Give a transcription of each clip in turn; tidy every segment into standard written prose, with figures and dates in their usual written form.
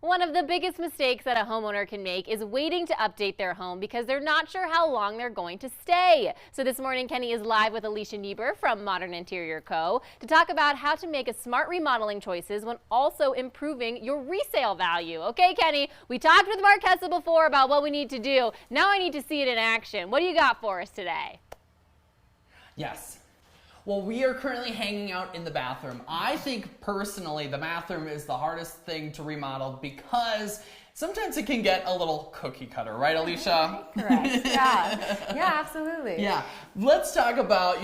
One of the biggest mistakes that a homeowner can make is waiting to update their home because they're not sure how long they're going to stay. So this morning, Kenny is live with Alicia Niebuhr from Modern Interior Co. to talk about how to make a smart remodeling choices when also improving your resale value. Okay, Kenny, we talked with Marquesa before about what we need to do. Now I need to see it in action. What do you got for us today? Yes. Well, we are currently hanging out in the bathroom. I think personally the bathroom is the hardest thing to remodel because sometimes it can get a little cookie cutter, right, Alicia? Correct. Yeah. Yeah, absolutely. Yeah. Let's talk about,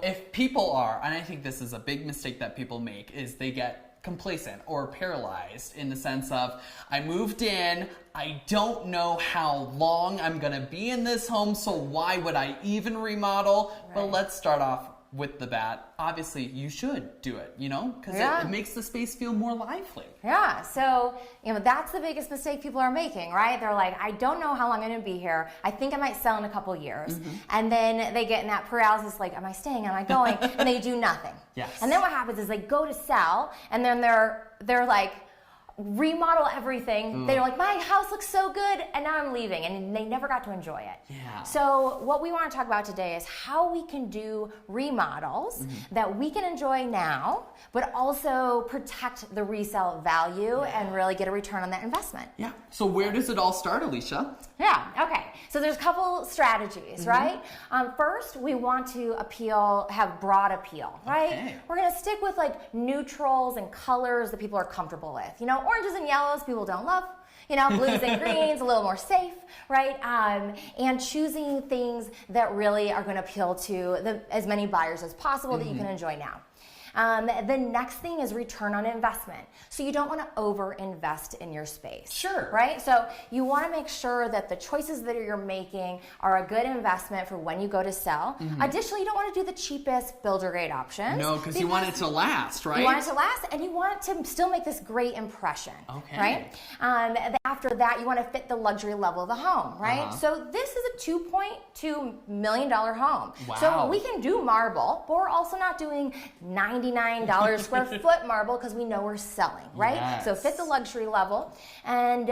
if people are, and I think this is a big mistake that people make, is they get complacent or paralyzed in the sense of, I moved in, I don't know how long I'm going to be in this home, so why would I even remodel? Right. Well, let's start off with the bat. Obviously, you should do it, because it makes the space feel more lively. Yeah, so, that's the biggest mistake people are making, right? They're like, I don't know how long I'm going to be here. I think I might sell in a couple years. Mm-hmm. And then they get in that paralysis, like, am I staying? Am I going? And they do nothing. Yes. And then what happens is they go to sell, and then they're like, remodel everything. They're like, my house looks so good, and now I'm leaving, and they never got to enjoy it. Yeah. So what we want to talk about today is how we can do remodels that we can enjoy now, but also protect the resale value and really get a return on that investment. Yeah. So where does it all start, Alicia? Yeah. Okay. So there's a couple strategies, right? First, we want to have broad appeal, right? Okay. We're going to stick with like neutrals and colors that people are comfortable with. Oranges and yellows people don't love. Blues and greens, a little more safe, right? And choosing things that really are going to appeal to as many buyers as possible that you can enjoy now. The next thing is return on investment. So you don't want to over-invest in your space. Sure. Right? So you want to make sure that the choices that you're making are a good investment for when you go to sell. Additionally, you don't want to do the cheapest builder-grade options. No, because you want it to last, right? You want it to last, and you want it to still make this great impression. Okay. Right? After that, you want to fit the luxury level of the home, right? So this is a $2.2 million home. Wow. So we can do marble, but we're also not doing $99 square foot marble because we know we're selling, right? Yes. So fit the luxury level, and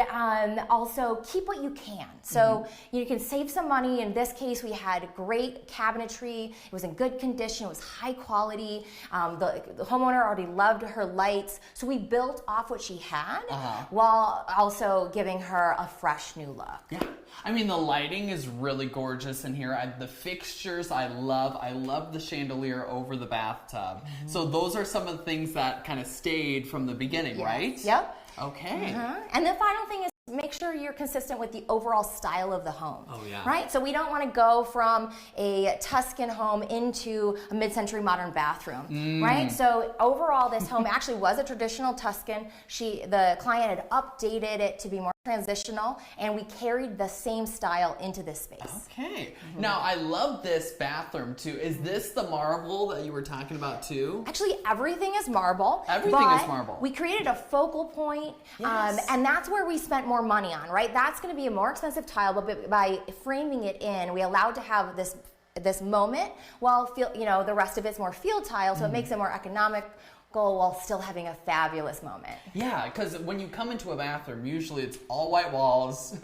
also keep what you can. So you can save some money. In this case, we had great cabinetry. It was in good condition. It was high quality. The homeowner already loved her lights. So we built off what she had while also giving her a fresh new look. Yeah. I mean, the lighting is really gorgeous in here. The fixtures, I love the chandelier over the bathtub. So those are some of the things that kind of stayed from the beginning, right? Yep. Okay. And the final thing is make sure you're consistent with the overall style of the home. Oh, yeah. Right? So we don't want to go from a Tuscan home into a mid-century modern bathroom, right? So overall, this home actually was a traditional Tuscan. The client had updated it to be more transitional, and we carried the same style into this space. Okay. Now, I love this bathroom, too. Is this the marble that you were talking about, too? Actually, everything is marble. Everything is marble. We created a focal point, and that's where we spent more money on, right? That's going to be a more expensive tile, but by framing it in, we allowed to have this moment while the rest of it's more field tile, so it makes it more economical while still having a fabulous moment. Yeah, because when you come into a bathroom, usually it's all white walls,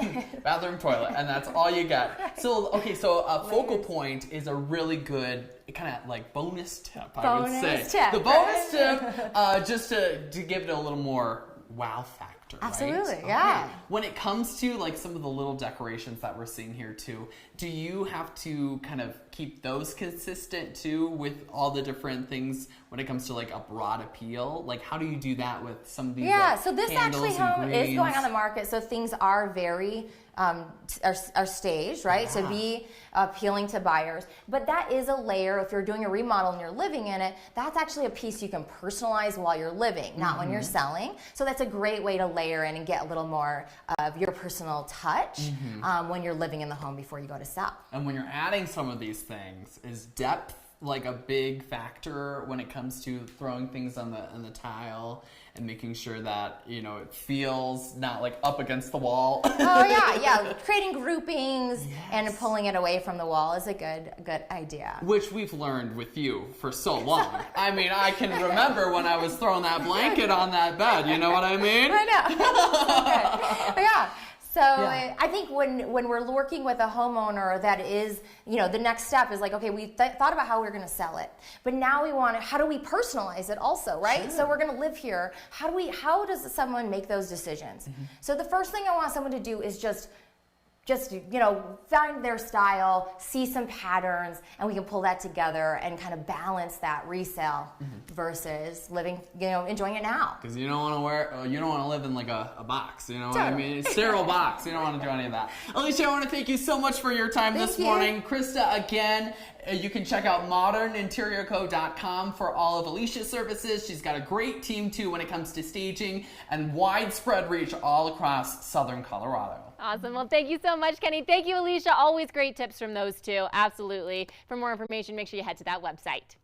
bathroom, toilet, and that's all you got. Right. So, okay, so a focal point is a really good kind of like bonus tip, I would say. The bonus tip, just to give it a little more wow factor. Absolutely, right? yeah. When it comes to like some of the little decorations that we're seeing here too, do you have to kind of keep those consistent too with all the different things when it comes to like a broad appeal? Like how do you do that with some of these so this actually home is going on the market, so things are very are staged, right? To be appealing to buyers. But that is a layer. If you're doing a remodel and you're living in it, that's actually a piece you can personalize while you're living, not when you're selling. So that's a great way to layer in and get a little more of your personal touch when you're living in the home before you go to sell. And when you're adding some of these things, is depth like a big factor when it comes to throwing things on the tile and making sure that, you know, it feels not like up against the wall? Oh yeah. Creating groupings and pulling it away from the wall is a good idea. Which we've learned with you for so long. I mean, I can remember when I was throwing that blanket on that bed, you know what I mean? I know. So I think when we're working with a homeowner that is, the next step is like, okay, we thought about how we're going to sell it, but now we want to, how do we personalize it also, right? So we're going to live here. How does someone make those decisions? So the first thing I want someone to do is just find their style, see some patterns, and we can pull that together and kind of balance that resale versus living, enjoying it now. Because you don't want to live in like a box, you know what I mean? A sterile box. You don't want to do any of that. Alicia, I want to thank you so much for your time this morning. Krista, again, you can check out moderninteriorco.com for all of Alicia's services. She's got a great team too when it comes to staging and widespread reach all across Southern Colorado. Awesome. Well, thank you so much, Kenny. Thank you, Alicia. Always great tips from those two. Absolutely. For more information, make sure you head to that website.